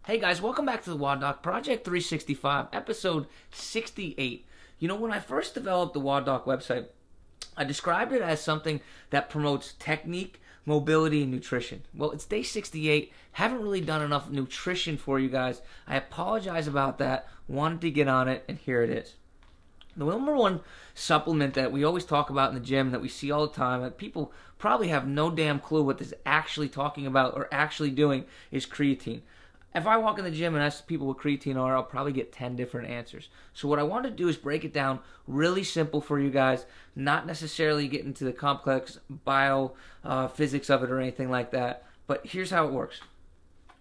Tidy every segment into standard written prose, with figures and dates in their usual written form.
Hey guys, welcome back to the WODdoc Project365, episode 68. You know, when I first developed the WODdoc website, I described it as something that promotes technique, mobility, and nutrition. Well, it's day 68. Haven't really done enough nutrition for you guys. I apologize about that. Wanted to get on it, and here it is. The number one supplement that we always talk about in the gym, that we see all the time, that people probably have no damn clue what this is actually talking about or actually doing, is creatine. If I walk in the gym and ask people what creatine are, I'll probably get 10 different answers. So what I want to do is break it down really simple for you guys, not necessarily get into the complex physics of it or anything like that. But here's how it works.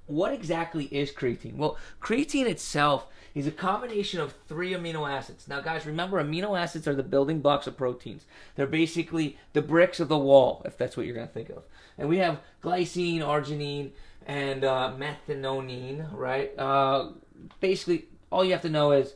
What exactly is creatine? Well, creatine itself is a combination of 3 amino acids. Now, guys, remember, amino acids are the building blocks of proteins. They're basically the bricks of the wall, if that's what you're going to think of. And we have glycine, arginine, and methionine, right? Basically, all you have to know is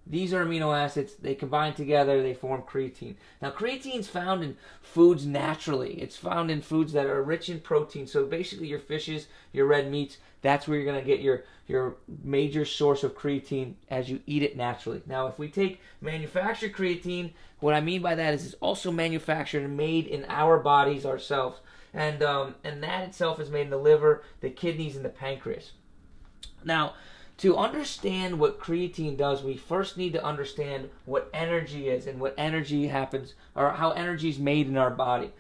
these are amino acids. They combine together, they form creatine. Now, creatine is found in foods naturally. It's found in foods that are rich in protein. So basically, your fishes, your red meats, that's where you're going to get your major source of creatine as you eat it naturally. Now, if we take manufactured creatine, what I mean by that is it's also manufactured and made in our bodies ourselves. And that itself is made in the liver, the kidneys, and the pancreas. Now, to understand what creatine does, we first need to understand what energy is and what energy happens, or how energy is made in our body.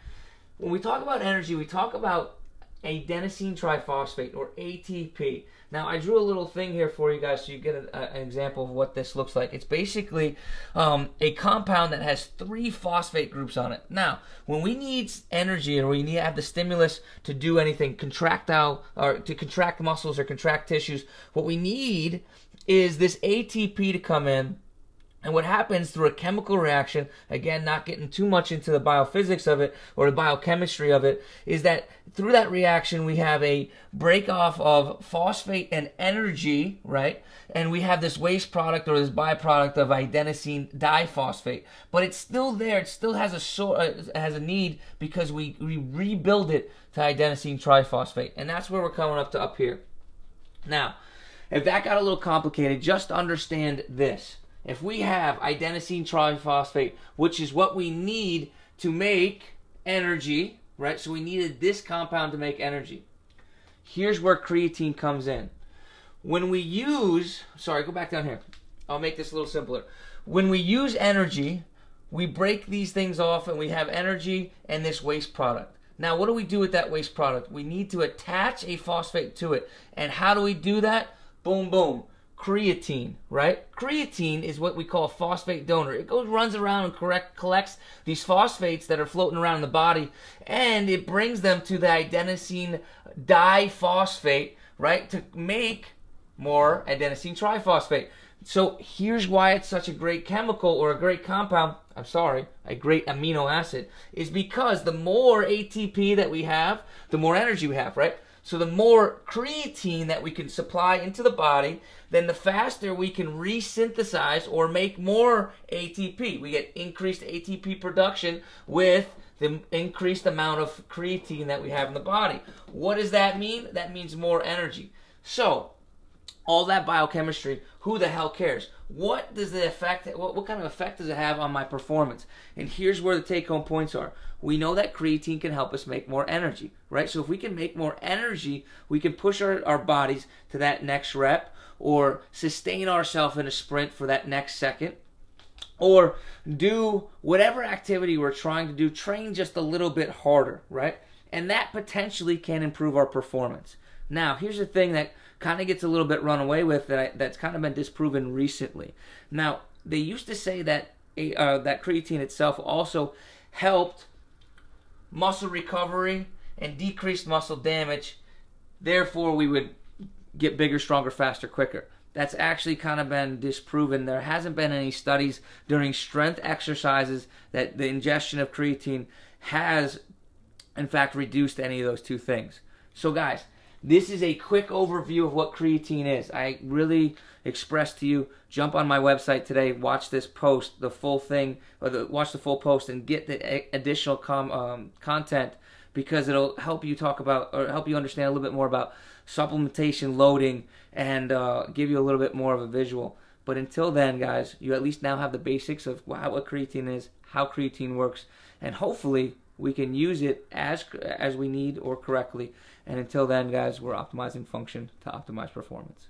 When we talk about energy, we talk about adenosine triphosphate, or ATP. Now, I drew a little thing here for you guys so you get an example of what this looks like. It's basically a compound that has 3 phosphate groups on it. Now, when we need energy, or we need to have the stimulus to do anything, contractile, or to contract muscles or contract tissues, what we need is this ATP to come in. And what happens through a chemical reaction, again, not getting too much into the biophysics of it or the biochemistry of it, is that through that reaction we have a break off of phosphate and energy, right? And we have this waste product, or this byproduct of adenosine diphosphate. But it's still there. It still has a need, because we rebuild it to adenosine triphosphate. And that's where we're coming up here. Now, if that got a little complicated, just understand this. If we have adenosine triphosphate, which is what we need to make energy, right? So we needed this compound to make energy. Here's where creatine comes in. When we use, go back down here. I'll make this a little simpler. When we use energy, we break these things off and we have energy and this waste product. Now, what do we do with that waste product? We need to attach a phosphate to it. And how do we do that? Boom, boom. Creatine, right? Creatine is what we call a phosphate donor. It runs around and collects these phosphates that are floating around in the body, and it brings them to the adenosine diphosphate, right, to make more adenosine triphosphate. So here's why it's such a great chemical, or a great compound, a great amino acid, is because the more ATP that we have, the more energy we have, right? So the more creatine that we can supply into the body, then the faster we can resynthesize or make more ATP. We get increased ATP production with the increased amount of creatine that we have in the body. What does that mean? That means more energy. So, all that biochemistry, who the hell cares? What does the effect? What kind of effect does it have on my performance? And here's where the take-home points are. We know that creatine can help us make more energy, right? So if we can make more energy, we can push our bodies to that next rep, or sustain ourselves in a sprint for that next second, or do whatever activity we're trying to do, train just a little bit harder, right? And that potentially can improve our performance. Now, here's the thing that kind of gets a little bit run away with, that's kind of been disproven recently. Now, they used to say that that creatine itself also helped muscle recovery and decreased muscle damage. Therefore, we would get bigger, stronger, faster, quicker. That's actually kind of been disproven. There hasn't been any studies during strength exercises that the ingestion of creatine has, in fact, reduced any of those two things. So, guys, this is a quick overview of what creatine is. I really express to you, jump on my website today, watch this post, the full thing, or watch the full post, and get the additional content because it'll help you talk about, or help you understand a little bit more about supplementation, loading, and give you a little bit more of a visual. But until then, guys, you at least now have the basics of what creatine is, how creatine works, and hopefully we can use it as we need or correctly. And until then, guys, we're optimizing function to optimize performance.